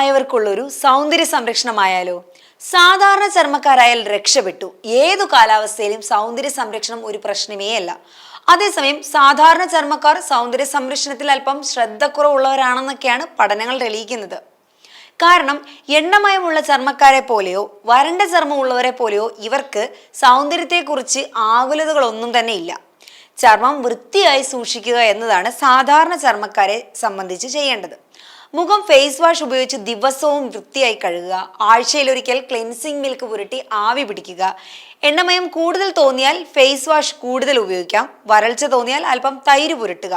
പ്രായമായവർക്കുള്ളൊരു സൗന്ദര്യ സംരക്ഷണമായാലോ? സാധാരണ ചർമ്മക്കാരായാൽ രക്ഷപ്പെട്ടു. ഏതു കാലാവസ്ഥയിലും സൗന്ദര്യ സംരക്ഷണം ഒരു പ്രശ്നമേ അല്ല. അതേസമയം സാധാരണ ചർമ്മക്കാർ സൗന്ദര്യ സംരക്ഷണത്തിൽ അല്പം ശ്രദ്ധക്കുറവുള്ളവരാണെന്നൊക്കെയാണ് പഠനങ്ങൾ തെളിയിക്കുന്നത്. കാരണം എണ്ണമയമുള്ള ചർമ്മക്കാരെ പോലെയോ വരണ്ട ചർമ്മമുള്ളവരെ പോലെയോ ഇവർക്ക് സൗന്ദര്യത്തെക്കുറിച്ച് ആകുലതകളൊന്നും തന്നെ ഇല്ല. ചർമ്മം വൃത്തിയായി സൂക്ഷിക്കുക എന്നതാണ് സാധാരണ ചർമ്മക്കാരെ സംബന്ധിച്ച് ചെയ്യേണ്ടത്. മുഖം ഫേസ് വാഷ് ഉപയോഗിച്ച് ദിവസവും വൃത്തിയായി കഴുകുക, ആഴ്ചയിലൊരിക്കൽ ക്ലെൻസിങ് മിൽക്ക് പുരട്ടി ആവി പിടിക്കുക, എണ്ണമയം കൂടുതൽ തോന്നിയാൽ ഫേസ് വാഷ് കൂടുതൽ ഉപയോഗിക്കാം, വരൾച്ച തോന്നിയാൽ അല്പം തൈര് പുരട്ടുക.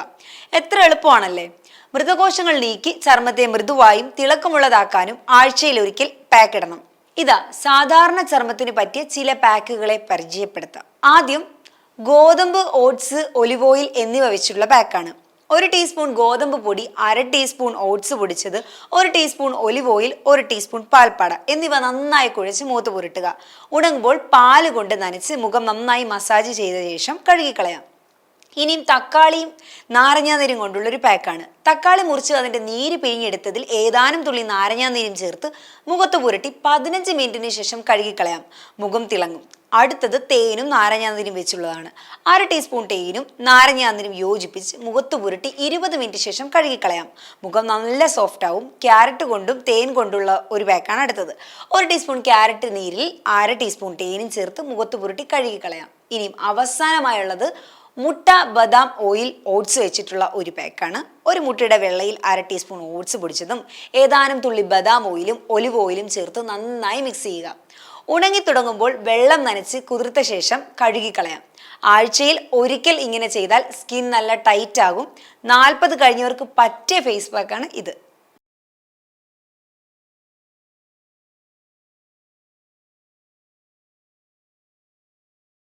എത്ര എളുപ്പമാണല്ലേ? മൃതകോശങ്ങൾ നീക്കി ചർമ്മത്തെ മൃദുവായും തിളക്കമുള്ളതാക്കാനും ആഴ്ചയിലൊരിക്കൽ പാക്ക് ഇടണം. ഇതാ സാധാരണ ചർമ്മത്തിന് പറ്റിയ ചില പാക്കുകളെ പരിചയപ്പെടുത്താം. ആദ്യം ഗോതമ്പ്, ഓട്സ്, ഒലിവ് ഓയിൽ എന്നിവ വെച്ചുള്ള പാക്കാണ്. 1 ടീസ്പൂൺ ഗോതമ്പ് പൊടി, 1/2 ടീസ്പൂൺ ഓട്സ് പൊടിച്ചത്, 1 ടീസ്പൂൺ ഒലിവ് ഓയിൽ, 1 ടീസ്പൂൺ പാൽപ്പാട എന്നിവ നന്നായി കുഴച്ച് മുഖത്ത് പുരട്ടുക. ഉണങ്ങുമ്പോൾ പാല് കൊണ്ട് നനച്ച് മുഖം നന്നായി മസാജ് ചെയ്ത ശേഷം കഴുകിക്കളയാം. ഇനിയും തക്കാളിയും നാരങ്ങാനീരും കൊണ്ടുള്ളൊരു പാക്കാണ്. തക്കാളി മുറിച്ച് അതിൻ്റെ നീര് പിഴിഞ്ഞെടുത്തതിൽ ഏതാനും തുള്ളി നാരങ്ങാനീരും ചേർത്ത് മുഖത്ത് പുരട്ടി 15 മിനിറ്റിന് ശേഷം കഴുകിക്കളയാം. മുഖം തിളങ്ങും. അടുത്തത് തേനും നാരങ്ങാനീരും വെച്ചുള്ളതാണ്. 1/2 ടീസ്പൂൺ തേനും നാരങ്ങാനീരും യോജിപ്പിച്ച് മുഖത്ത് പുരട്ടി 20 മിനിറ്റ് ശേഷം കഴുകിക്കളയാം. മുഖം നല്ല സോഫ്റ്റ് ആവും. ക്യാരറ്റ് കൊണ്ടും തേൻ കൊണ്ടുള്ള ഒരു പാക്കാണ് അടുത്തത്. 1 ടീസ്പൂൺ ക്യാരറ്റ് നീരിൽ 1/2 ടീസ്പൂൺ തേനും ചേർത്ത് മുഖത്ത് പുരട്ടി കഴുകിക്കളയാം. ഇനിയും അവസാനമായുള്ളത് മുട്ട, ബദാം ഓയിൽ, ഓട്സ് വെച്ചിട്ടുള്ള ഒരു പാക്കാണ്. ഒരു മുട്ടയുടെ വെള്ളയിൽ 1/2 ടീസ്പൂൺ ഓട്സ് പൊടിച്ചതും ഏതാനും തുള്ളി ബദാം ഓയിലും ഒലിവ് ഓയിലും ചേർത്ത് നന്നായി മിക്സ് ചെയ്യുക. ഉണങ്ങി തുടങ്ങുമ്പോൾ വെള്ളം നനച്ച് കുതിർത്ത ശേഷം കഴുകിക്കളയാം. ആഴ്ചയിൽ ഒരിക്കൽ ഇങ്ങനെ ചെയ്താൽ സ്കിൻ നല്ല ടൈറ്റ് ആകും. 40 കഴിഞ്ഞവർക്ക് പറ്റിയ ഫേസ് പാക്കാണ് ഇത്.